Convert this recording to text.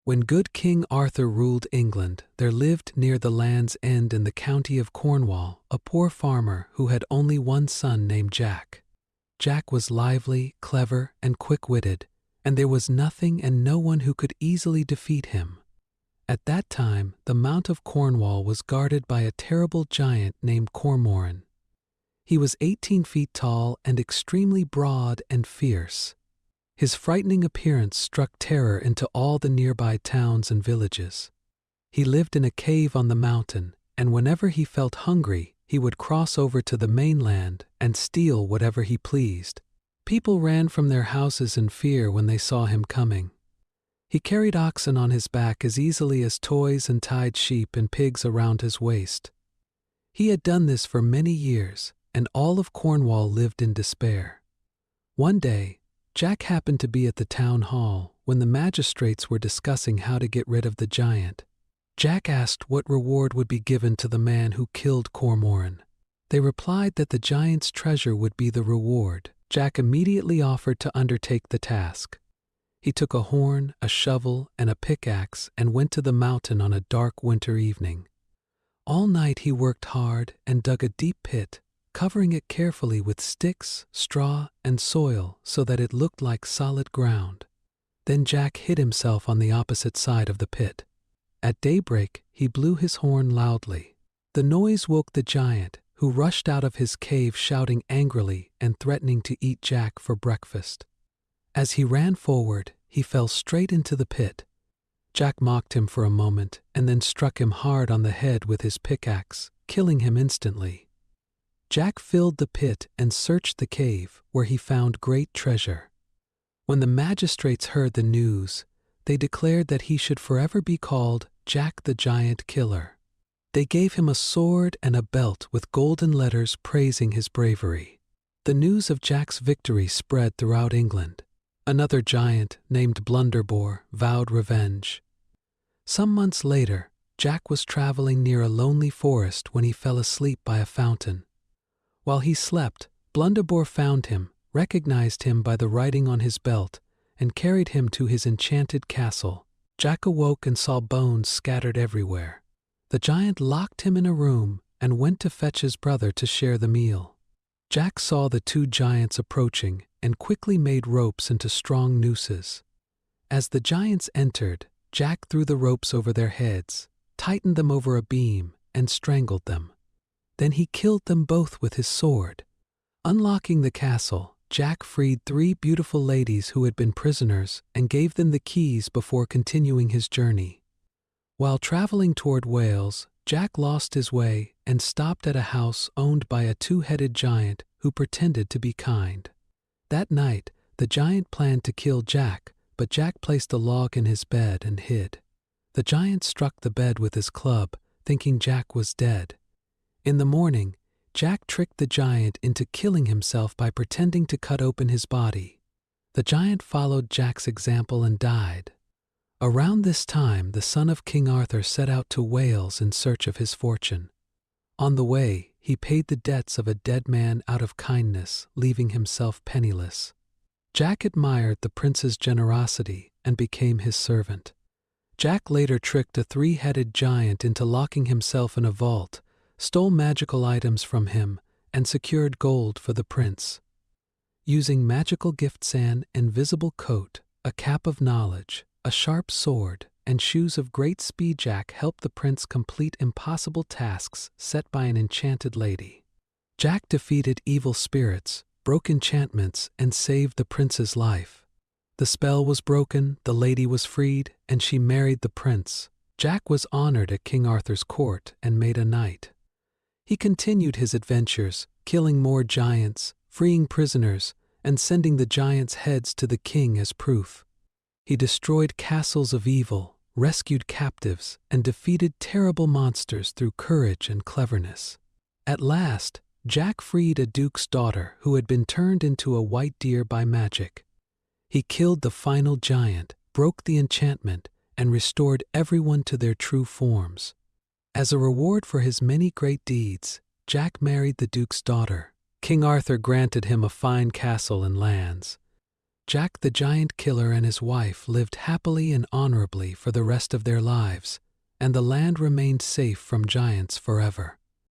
When good King Arthur ruled England, there lived near the Land's End in the county of Cornwall a poor farmer who had only one son named Jack. Jack was lively, clever, and quick-witted, and there was nothing and no one who could easily defeat him. At that time, the Mount of Cornwall was guarded by a terrible giant named Cormoran. He was 18 feet tall and extremely broad and fierce. His frightening appearance struck terror into all the nearby towns and villages. He lived in a cave on the mountain, and whenever he felt hungry, he would cross over to the mainland and steal whatever he pleased. People ran from their houses in fear when they saw him coming. He carried oxen on his back as easily as toys and tied sheep and pigs around his waist. He had done this for many years, and all of Cornwall lived in despair. One day, Jack happened to be at the town hall when the magistrates were discussing how to get rid of the giant. Jack asked what reward would be given to the man who killed Cormoran. They replied that the giant's treasure would be the reward. Jack immediately offered to undertake the task. He took a horn, a shovel, and a pickaxe and went to the mountain on a dark winter evening. All night he worked hard and dug a deep pit, covering it carefully with sticks, straw, and soil so that it looked like solid ground. Then Jack hid himself on the opposite side of the pit. At daybreak, he blew his horn loudly. The noise woke the giant, who rushed out of his cave shouting angrily and threatening to eat Jack for breakfast. As he ran forward, he fell straight into the pit. Jack mocked him for a moment and then struck him hard on the head with his pickaxe, killing him instantly. Jack filled the pit and searched the cave, where he found great treasure. When the magistrates heard the news, they declared that he should forever be called Jack the Giant Killer. They gave him a sword and a belt with golden letters praising his bravery. The news of Jack's victory spread throughout England. Another giant, named Blunderbore, vowed revenge. Some months later, Jack was traveling near a lonely forest when he fell asleep by a fountain. While he slept, Blunderbore found him, recognized him by the writing on his belt, and carried him to his enchanted castle. Jack awoke and saw bones scattered everywhere. The giant locked him in a room and went to fetch his brother to share the meal. Jack saw the two giants approaching and quickly made ropes into strong nooses. As the giants entered, Jack threw the ropes over their heads, tightened them over a beam, and strangled them. Then he killed them both with his sword. Unlocking the castle, Jack freed 3 beautiful ladies who had been prisoners and gave them the keys before continuing his journey. While traveling toward Wales, Jack lost his way and stopped at a house owned by a 2-headed giant who pretended to be kind. That night, the giant planned to kill Jack, but Jack placed a log in his bed and hid. The giant struck the bed with his club, thinking Jack was dead. In the morning, Jack tricked the giant into killing himself by pretending to cut open his body. The giant followed Jack's example and died. Around this time, the son of King Arthur set out to Wales in search of his fortune. On the way, he paid the debts of a dead man out of kindness, leaving himself penniless. Jack admired the prince's generosity and became his servant. Jack later tricked a 3-headed giant into locking himself in a vault, stole magical items from him, and secured gold for the prince. Using magical gifts, an invisible coat, a cap of knowledge, a sharp sword, and shoes of great speed, Jack helped the prince complete impossible tasks set by an enchanted lady. Jack defeated evil spirits, broke enchantments, and saved the prince's life. The spell was broken, the lady was freed, and she married the prince. Jack was honored at King Arthur's court and made a knight. He continued his adventures, killing more giants, freeing prisoners, and sending the giants' heads to the king as proof. He destroyed castles of evil, rescued captives, and defeated terrible monsters through courage and cleverness. At last, Jack freed a duke's daughter who had been turned into a white deer by magic. He killed the final giant, broke the enchantment, and restored everyone to their true forms. As a reward for his many great deeds, Jack married the duke's daughter. King Arthur granted him a fine castle and lands. Jack the Giant Killer and his wife lived happily and honorably for the rest of their lives, and the land remained safe from giants forever.